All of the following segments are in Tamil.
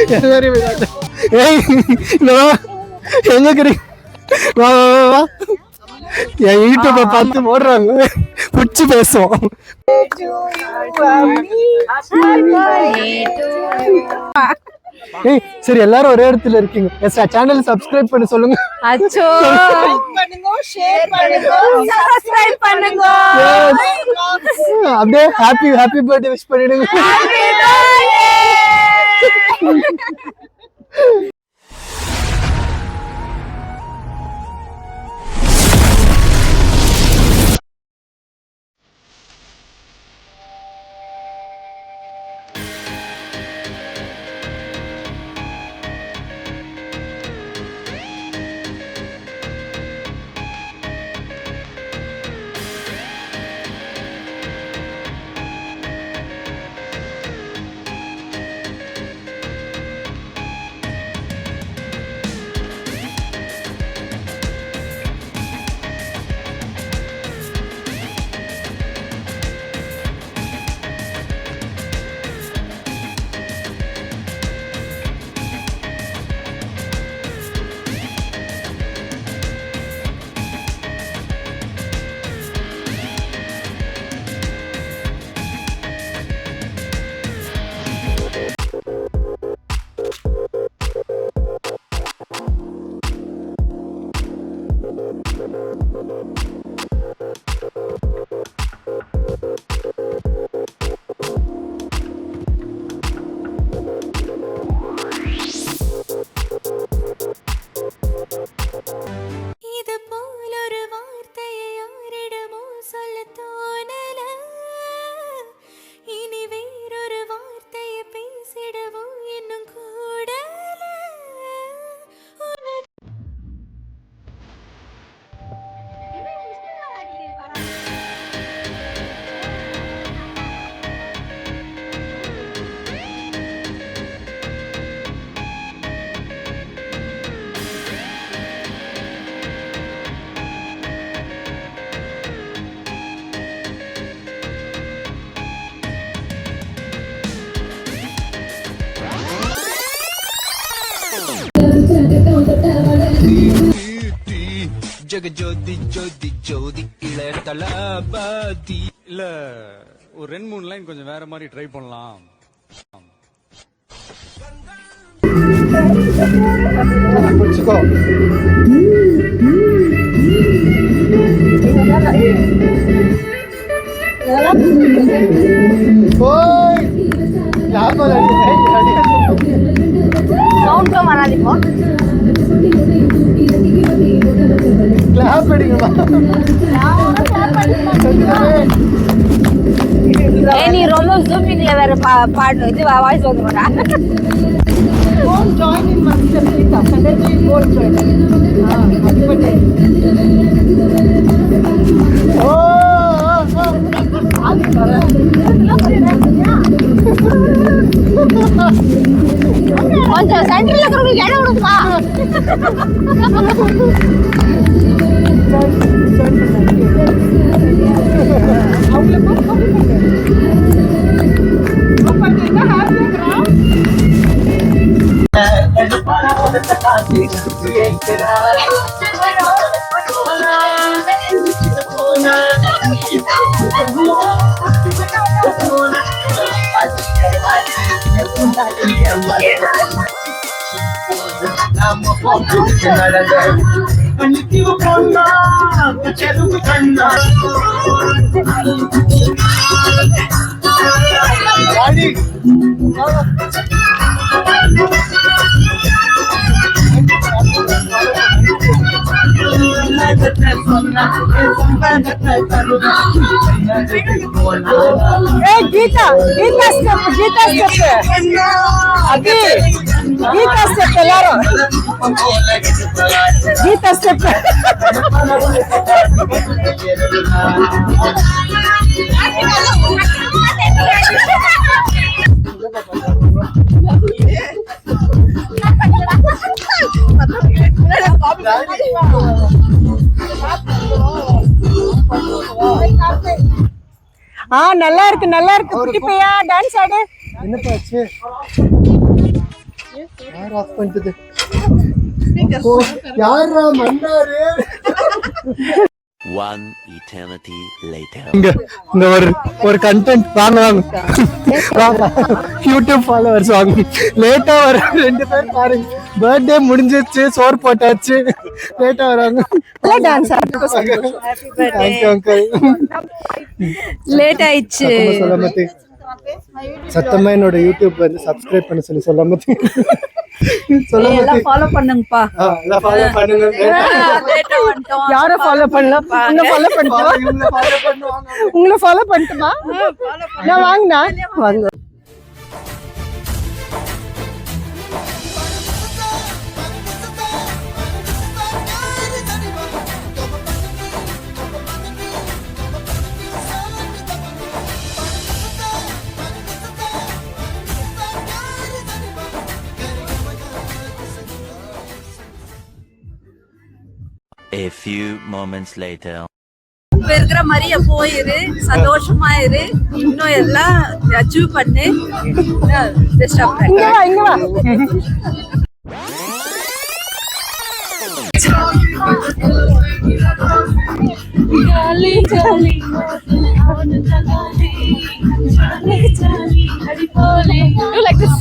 எங்க வா வா என் யூடியூப்பை பார்த்து ஓடுறாங்க பிடிச்சி பேசுவோம். சரி எல்லாரும் ஒரே இடத்துல இருக்கீங்க. சேனல் சப்ஸ்கிரைப் பண்ண சொல்லுங்க. அச்சோ பண்ணுங்க, ஷேர் பண்ணுங்க, சப்ஸ்கிரைப் பண்ணுங்க. அப்படியே ஹாப்பி பர்த்டே விஷ் பண்ணிடுங்க. ஜோதி ஜோதி ஜோதி இளத்தலபதி. இல்ல ஒரு 2-3 லைன் கொஞ்சம் வேற மாதிரி ட்ரை பண்ணலாம். நீ ரொம்ப ஜூமிங்ல வேற பாடு இது வாய்ஸ் வந்துடா. கொஞ்சம் சென்டர்ல இருக்கிறவங்களுக்கு இடம் கொடுக்குமா? Gita step. Abi, Gita step claro. Gita step. நல்லா இருக்கு குட்டி பையா டான்ஸ் ஆடு. என்ன பாச்சு யார் ஆஃப் பண்ணிட்டது? ஓ, யாரா மன்னாரு? One eternity later. இங்க ஒரு கண்டென்ட் வாங்க யூடியூப் ஃபாலோவர்ஸ் வாங்க. லேட்டா வர 2 பேர் பாருங்க. பர்த்டே முடிஞ்சிருச்சு, சோறு போட்டாச்சு, லேட்டா வராங்க. டான்ஸ் லேட் ஆயிடுச்சு. சத்தமா என்னோட யூடியூப் வந்து சப்ஸ்கிரைப் பண்ண சொல்லி சொல்லாம எல்லாம் ஃபாலோ பண்ணுங்கப்பா. யாரை ஃபாலோ பண்ணலாம்? உங்களை ஃபாலோ பண்ணட்டுமா? நான் வாங்கினா வாங்க. A few moments later. இருக்கிற மாதிரியே போயிரு, சந்தோஷமா இரு, இன்னும் எல்லாம் அச்சீவ் பண்ணு. Best of luck. இங்க வா. Jolly, jolly, you like this?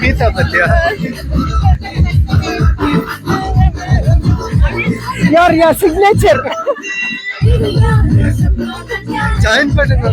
Geetha பத்தியா? your signature. ஜாயின் பண்ணுங்க.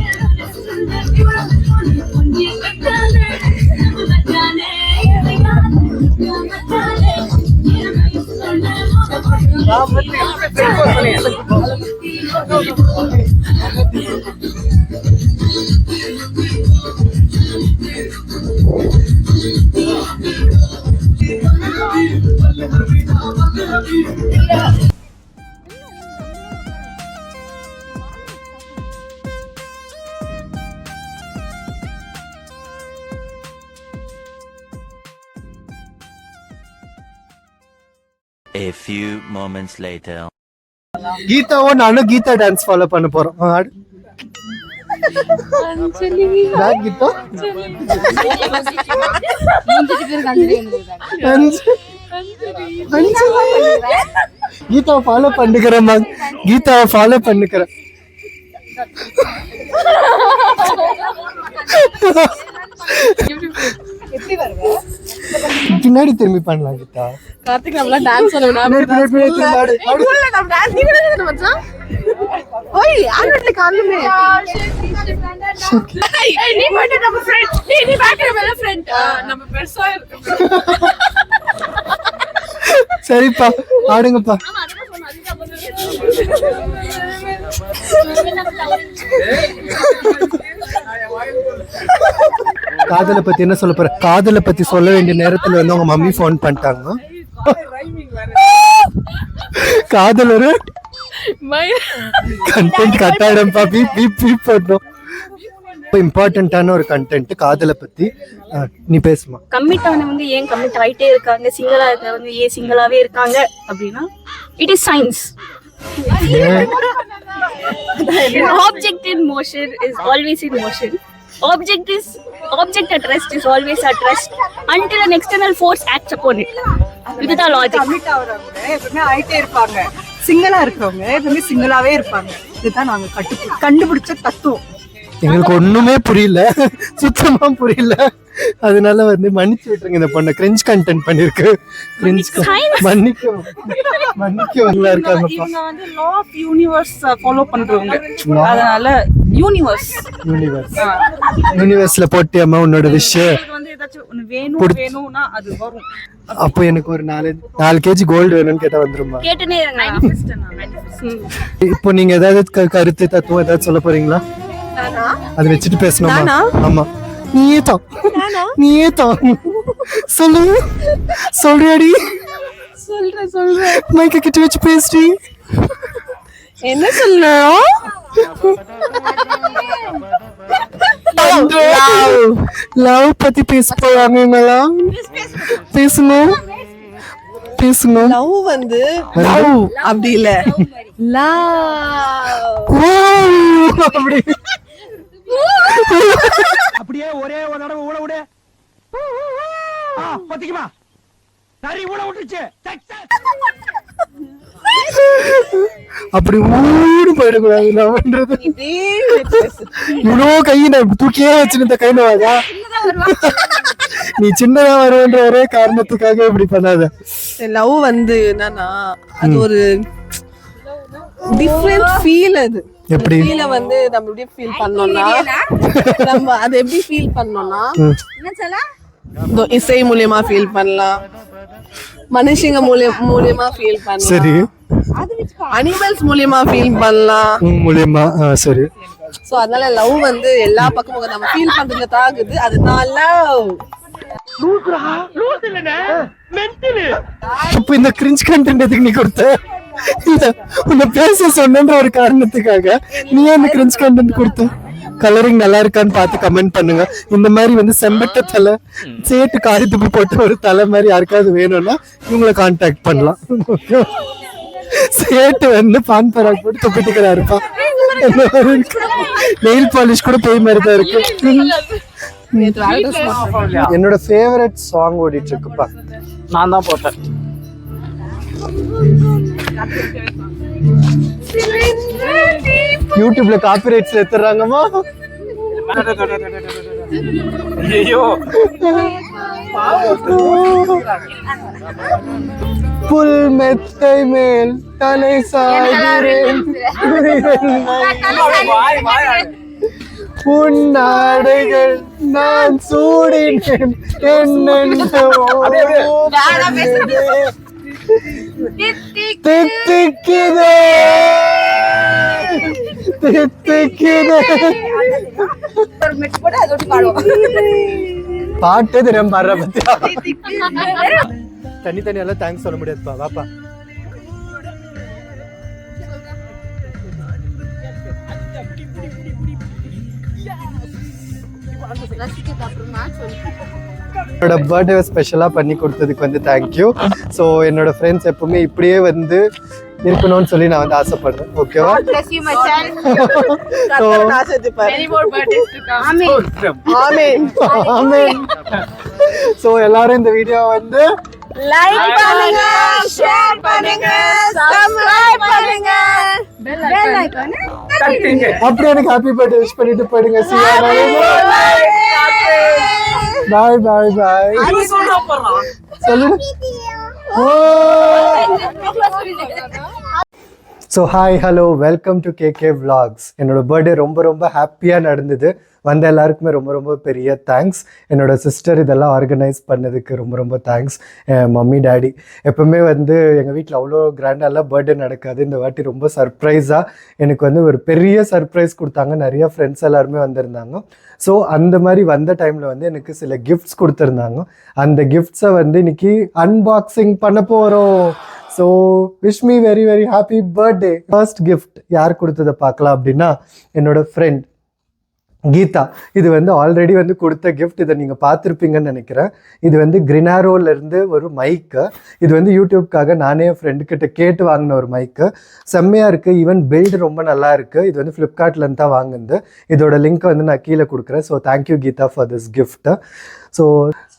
A few moments later. கீதாவும் நானும் கீதா டான்ஸ் ஃபாலோ பண்ண போறோம். கீதா கீதா ஃபாலோ பண்ணுகிறேன். கீதாவை ஃபாலோ பண்ணுகிறேன். பின்னாடி திரும்பி பண்ணலாம் கீதா. கார்த்திக் நம்மள டான்ஸ் பண்ணனும். நம்ம டான்ஸ் நீ கூட மச்சான். ஓய் ஆன்வெட்ல காணுமே. ஏய் நீ பாட்டு நம்ம ஃப்ரெண்ட். நீ பாட்டு நம்ம ஃப்ரெண்ட். நம்ம பெருசா இருக்கு. சரிப்பா ஆடுங்கப்பா. காதலை பத்தி என்ன சொல்ல போற? காதலை பத்தி சொல்ல வேண்டிய நேரத்துல வந்து உங்க மம்மி போன் பண்ணிட்டாங்க. காதல் ஒரு கண்டென்ட் கட்டாயிடம்பா. பீப் பீப் பீப் பண்ணோம். இம்பார்ட்டன்டான ஒரு கண்டென்ட் காதலை பத்தி. நீ பேசுமா. கமிட் ஆனவங்க ஏன் கமிட் ஆயிட்டே இருக்காங்க, சிங்கிளா இருக்கவங்க ஏன் சிங்கிளாவே இருக்காங்க அப்படின்னா it is science. Object in motion is always in motion. Object at rest is always at rest until an external force acts upon it. இதுதான் லாஜிக். கமிட் ஆவறவங்க எப்பவுமே ஆயிட்டே இருப்பாங்க. சிங்கிளா இருக்கவங்க எப்பவுமே சிங்கிளாவே இருப்பாங்க. இதுதான் நாங்க கண்டுபிடிச்ச தத்துவம். எங்களுக்கு ஒண்ணுமே புரியல, சுத்தமா புரியல. அதனால வந்து மன்னிச்சு விட்டுருங்க. இந்த பொண்ணை கிரிஞ்ச் கண்டென்ட் பண்ணிருக்கு. மன்னிக்கவங்களா இருக்காங்கப்பா. இவங்க வந்து லா ஆஃப் யூனிவர்ஸ் ஃபாலோ பண்றவங்க. அதனால யூனிவர்ஸ்ல போட்டியம்மா உன்னோட விஷயம். இது வந்து ஏதாச்சும் ஒன்னு வேணும்னா அது வரும். அப்போ எனக்கு ஒரு 4 கேஜி கோல்டு வேணும்னு கேட்டா வந்துருமா? கேட்டுனே இருங்க. இப்போ நீங்க ஏதாவது கருத்து தத்துவம் ஏதாவது சொல்ல போறீங்களா? அதை வச்சுட்டு பேசணுமா? ஆமா நீயே தான் சொல்றியாடி? சொல்றேன் மைக்க கிட்ட வச்சு பேசுறீ. என்ன சொல்லணும்? லவ் பத்தி பேச போறாங்க இவங்கெல்லாம். பேசணும் பேசணும். லவ் வந்து லவ் அப்படி இல்ல ஓ, அப்படி அப்படியே ஒரே ஒரு தடவை ஊட விடு. பத்திக்குமா சரி ஊட விட்டுச்சு. அப்படி ஊடு போயிடக்கூடாது. லவ்ன்றது இவ்வளோ கை நான் தூக்கியே வச்சிருந்த கை நோவாதா? நீ சின்னதா வருவன்ற ஒரே காரணத்துக்காக இப்படி பண்ணாத. லவ் வந்து என்னன்னா அது ஒரு டிஃப்ரெண்ட் ஃபீல். அது எப்படி ஃபீல வந்து நம்ம எப்படி ஃபீல் பண்ணோம்னா நம்ம அதை எப்படி ஃபீல் பண்ணோம்னா இசை மூலியமா ஃபீல் பண்ணலாம், மனுஷங்க மூலியமா ஃபீல் பண்ணலாம், சரி அனிமல்ஸ் மூலியமா ஃபீல் பண்ணலாம் மூலியமா சரி. சோ அதனால லவ் வந்து எல்லா பக்கமும் நம்ம ஃபீல் பண்றது தாகுது. அதுதான் லவ். இப்ப இந்த கிரிஞ்ச் கண்டென்ட் எதுக்கு நீ கொடுத்த? இல்ல உன்னை பேச சொன்னன்ற ஒரு காரணத்துக்காக நீ அந்த கிரிஞ்ச் கண்டென்ட் கொடுத்த. கலரிங் நல்லா இருக்கான்னு பார்த்து கமெண்ட் பண்ணுங்க. இந்த மாதிரி வந்து செம்பட்ட தலை சேட்டு காரி துப்பி போட்ட ஒரு தலை மாதிரி யாருக்காவது வேணும்னா இவங்களை கான்டாக்ட் பண்ணலாம். சேட்டு வந்து பான் பராக் போட்டு துப்பிட்டுக்கிறாருப்பா. நெயில் பாலிஷ் கூட பேய் மாதிரி தான் இருக்கு. என்னோட ஃபேவரட் சாங் ஓடிட்டு இருக்குப்பா. நான் தான் போட்டேன். யூடியூப்ல காப்பிரைட்ஸ்ல எடுத்துறாங்கம்மா. ஐயோ புல் மெத்தை மேல் தலை சாய்கிறேன், உன்னாடைகள் நான் சூடினேன் என்னென்னவோ தித்திக்குதே தித்திக்குதே. பாட்டே தெரியாம பாடுற பத்தியா? தனி எல்லாம் தேங்க்ஸ் சொல்ல முடியாதுப்பா. வாப்பா. என்னோட பர்த்டே ஸ்பெஷலா பண்ணி கொடுத்ததுக்கு வந்து தேங்க்யூ. ஸோ என்னோட ஃப்ரெண்ட்ஸ் எப்பவுமே இப்படியே வந்து இருக்கணும்னு சொல்லி நான் வந்து ஆசைப்படுறேன். ஓகேவா? ஸோ எல்லாரும் இந்த வீடியோ வந்து லைக் பண்ணுங்க, ஷேர் பண்ணுங்க, சப்ஸ்கிரைப் பண்ணுங்க, பெல் ஐகானை தட்டுங்க. அப்படியே எனக்கு ஹாப்பி பர்த்டே விஷ் பண்ணிட்டு போயிடுங்க. பாய் பாய் பாய். சொல்லுங்க. So hi hello welcome to KK vlogs. என்னோட பர்த்டே ரொம்ப ரொம்ப ஹாப்பியாக நடந்தது. வந்த எல்லாருக்குமே ரொம்ப ரொம்ப பெரிய தேங்க்ஸ். என்னோடய சிஸ்டர் இதெல்லாம் ஆர்கனைஸ் பண்ணதுக்கு ரொம்ப ரொம்ப தேங்க்ஸ். மம்மி டேடி எப்போவுமே வந்து எங்கள் வீட்டில் அவ்வளோ கிராண்டாலாம் பர்த்டே நடக்காது. இந்த வாட்டி ரொம்ப சர்ப்ரைஸாக எனக்கு வந்து ஒரு பெரிய சர்ப்ரைஸ் கொடுத்தாங்க. நிறைய ஃப்ரெண்ட்ஸ் எல்லாருமே வந்திருந்தாங்க. ஸோ அந்த மாதிரி வந்த டைமில் வந்து எனக்கு சில கிஃப்ட்ஸ் கொடுத்துருந்தாங்க. அந்த கிஃப்ட்ஸை வந்து இன்னைக்கு அன்பாக்சிங் பண்ண போகிறோம். So wish me very very happy birthday. First gift யார் கொடுத்ததை பார்க்கலாம் அப்படின்னா என்னோடய ஃப்ரெண்ட் கீதா. இது வந்து ஆல்ரெடி வந்து கொடுத்த கிஃப்ட். இதை நீங்கள் பார்த்துருப்பீங்கன்னு நினைக்கிறேன். இது வந்து கிரினாரோலேருந்து ஒரு மைக்கு. இது வந்து யூடியூப்காக நானே என் ஃப்ரெண்டுக்கிட்ட கேட்டு வாங்கின ஒரு மைக்கு. செம்மையாக இருக்குது. ஈவன் பில்டு ரொம்ப நல்லா இருக்குது. இது வந்து ஃப்ளிப்கார்ட்லேருந்து தான் வாங்குது. இதோட லிங்க்கை வந்து நான் கீழே கொடுக்குறேன். So thank you Geetha for this gift.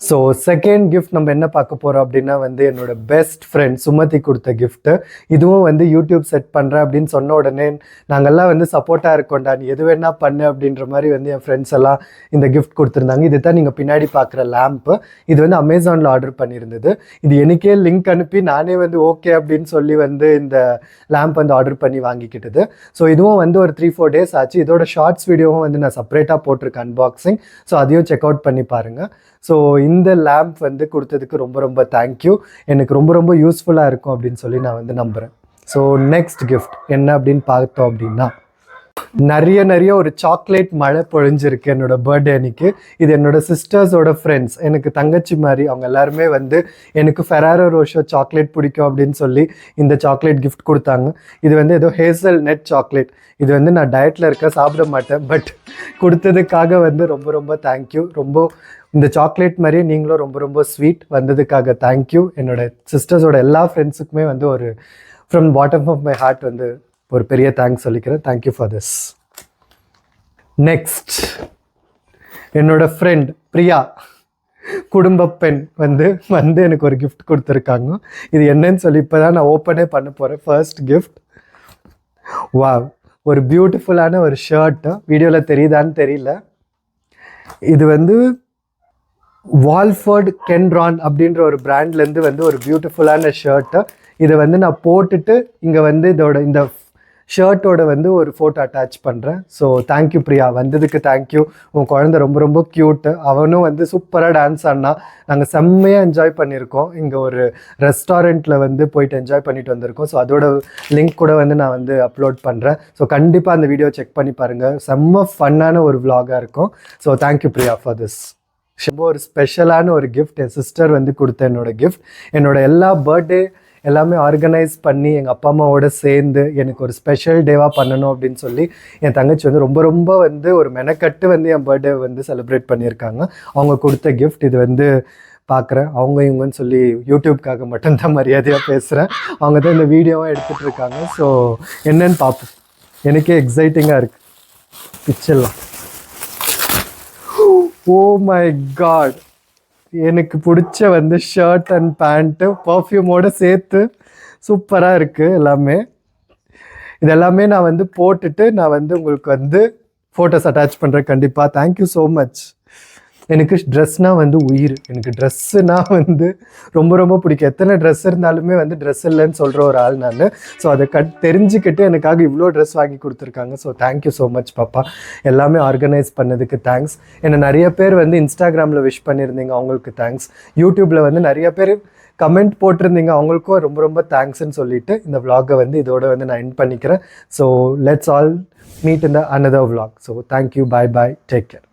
So second gift நம்ம என்ன பார்க்க போகிறோம் அப்படின்னா வந்து என்னோட பெஸ்ட் ஃப்ரெண்ட் சுமதி கொடுத்த கிஃப்ட்டு. இதுவும் வந்து யூடியூப் செட் பண்ணுறேன் அப்படின்னு சொன்ன உடனே நாங்கள்லாம் வந்து சப்போர்ட்டாக இருக்கோண்டா, நீ எது வேணா பண்ணு அப்படின்ற மாதிரி வந்து என் ஃப்ரெண்ட்ஸ் எல்லாம் இந்த கிஃப்ட் கொடுத்துருந்தாங்க. இது தான் நீங்கள் பின்னாடி பார்க்குற லேம்ப்பு. இது வந்து அமேசானில் ஆர்டர் பண்ணியிருந்தது. இது எனக்கே லிங்க் அனுப்பி நானே வந்து ஓகே அப்படின்னு சொல்லி வந்து இந்த லேம்ப் வந்து ஆர்டர் பண்ணி வாங்கிக்கிட்டது. ஸோ இதுவும் வந்து ஒரு 3-4 டேஸ் ஆச்சு. இதோட ஷார்ட்ஸ் வீடியோவும் வந்து நான் செப்பரேட்டாக போட்டிருக்கேன் அன்பாக்சிங். ஸோ அதையும் செக் அவுட் பண்ணி பாருங்கள். ஸோ இந்த லேம்ப் வந்து கொடுத்ததுக்கு ரொம்ப ரொம்ப தேங்க்யூ. எனக்கு ரொம்ப ரொம்ப யூஸ்ஃபுல்லாக இருக்கும் அப்படின்னு சொல்லி நான் வந்து நம்புகிறேன். ஸோ நெக்ஸ்ட் கிஃப்ட் என்ன அப்படின்னு பார்த்தோம் அப்படின்னா நிறைய ஒரு சாக்லேட் மழை பொழிஞ்சிருக்கு என்னோட பர்த்டே அன்னைக்கு. இது என்னோட சிஸ்டர்ஸோட ஃப்ரெண்ட்ஸ், எனக்கு தங்கச்சி மாதிரி. அவங்க எல்லாருமே வந்து எனக்கு ஃபெராரோ ரோஷோ சாக்லேட் பிடிக்கும் அப்படின்னு சொல்லி இந்த சாக்லேட் கிஃப்ட் கொடுத்தாங்க. இது வந்து ஏதோ ஹேசல் நெட் சாக்லேட். இது வந்து நான் டயட்டில் இருக்க, சாப்பிட மாட்டேன். பட் கொடுத்ததுக்காக வந்து ரொம்ப தேங்க்யூ. ரொம்ப இந்த சாக்லேட் மாதிரியே நீங்களும் ரொம்ப ஸ்வீட். வந்ததுக்காக தேங்க்யூ. என்னோட சிஸ்டர்ஸோட எல்லா ஃப்ரெண்ட்ஸுக்குமே வந்து ஒரு from bottom of my heart வந்து ஒரு பெரிய தேங்க்ஸ் சொல்லிக்கிறேன். Thank you for this. நெக்ஸ்ட் என்னோட ஃப்ரெண்ட் பிரியா, குடும்ப பெண் வந்து எனக்கு ஒரு கிஃப்ட் கொடுத்துருக்காங்க. இது என்னன்னு சொல்லி இப்போ தான் நான் ஓப்பனே பண்ண போகிறேன். First gift. வாவ், ஒரு பியூட்டிஃபுல்லான ஒரு ஷர்ட்டு. வீடியோவில் தெரியுதான்னு தெரியல. இது வந்து வால்ஃபோர்ட் கென்ரான் அப்படின்ற ஒரு பிராண்ட்லேருந்து வந்து ஒரு பியூட்டிஃபுல்லான ஷர்ட்டு. இதை வந்து நான் போட்டுட்டு இங்கே வந்து இந்த ஷர்ட்டோட வந்து ஒரு ஃபோட்டோ அட்டாச் பண்ணுறேன். ஸோ தேங்க்யூ பிரியா, வந்ததுக்கு தேங்க்யூ. உன் குழந்தை ரொம்ப க்யூட்டு. அவனும் வந்து சூப்பராக டான்ஸ் ஆடினா. நாங்கள் செம்மையாக என்ஜாய் பண்ணியிருக்கோம். இங்கே ஒரு ரெஸ்டாரண்ட்டில் வந்து போயிட்டு என்ஜாய் பண்ணிட்டு வந்திருக்கோம். ஸோ அதோட லிங்க் கூட வந்து நான் வந்து அப்லோட் பண்ணுறேன். ஸோ கண்டிப்பாக அந்த வீடியோ செக் பண்ணி பாருங்கள். செம்ம ஃபன்னான ஒரு vlog-ஆ இருக்கும். So thank you Priya for this. ரொம்ப ஒரு ஸ்பெஷலான ஒரு கிஃப்ட். என் சிஸ்டர் வந்து கொடுத்த என்னோட கிஃப்ட். என்னோட எல்லா பர்த்டே எல்லாமே ஆர்கனைஸ் பண்ணி எங்கள் அப்பா அம்மாவோட சேர்ந்து எனக்கு ஒரு ஸ்பெஷல் டேவாக பண்ணணும் அப்படின்னு சொல்லி என் தங்கச்சி வந்து ரொம்ப வந்து ஒரு மெனக்கட்டு வந்து என் பர்த்டே வந்து செலிப்ரேட் பண்ணியிருக்காங்க. அவங்க கொடுத்த கிஃப்ட். இது வந்து பார்க்குறேன். அவங்க இவங்கன்னு சொல்லி யூடியூப்காக மட்டும்தான் மரியாதையாக பேசுகிறேன். அவங்க தான் இந்த வீடியோவாக எடுத்துகிட்டு இருக்காங்க. ஸோ என்னன்னு பார்ப்போம். எனக்கே எக்ஸைட்டிங்காக இருக்குது. பிச்சிடலாம். ஓ மை காட், எனக்கு பிடிச்ச வந்து ஷர்ட் அண்ட் பேண்ட்டு பர்ஃப்யூமோடு சேர்த்து சூப்பராக இருக்குது எல்லாமே. இது எல்லாமே நான் வந்து போட்டுட்டு நான் வந்து உங்களுக்கு வந்து ஃபோட்டோஸ் அட்டாச் பண்ணுறேன் கண்டிப்பாக. Thank you so much. எனக்கு ட்ரெஸ்னால் வந்து உயிர். எனக்கு ட்ரெஸ்ஸுனால் வந்து ரொம்ப பிடிக்கும். எத்தனை ட்ரெஸ் இருந்தாலுமே வந்து ட்ரெஸ் இல்லைன்னு சொல்கிற ஒரு ஆள் நான். ஸோ அதை தெரிஞ்சுக்கிட்டு எனக்காக இவ்வளோ ட்ரெஸ் வாங்கி கொடுத்துருக்காங்க. ஸோ தேங்க்யூ ஸோ மச் பாப்பா. எல்லாமே ஆர்கனைஸ் பண்ணதுக்கு தேங்க்ஸ். என்னை நிறைய பேர் வந்து இன்ஸ்டாகிராமில் விஷ் பண்ணியிருந்தீங்க, அவங்களுக்கு தேங்க்ஸ். யூடியூப்பில் வந்து நிறைய பேர் கமெண்ட் போட்டிருந்தீங்க, அவங்களுக்கும் ரொம்ப தேங்க்ஸ்ன்னு சொல்லிட்டு இந்த vlog-ஐ வந்து இதோட வந்து நான் எண்ட் பண்ணிக்கிறேன். So let's all meet in the another vlog. So thank you, bye, take care.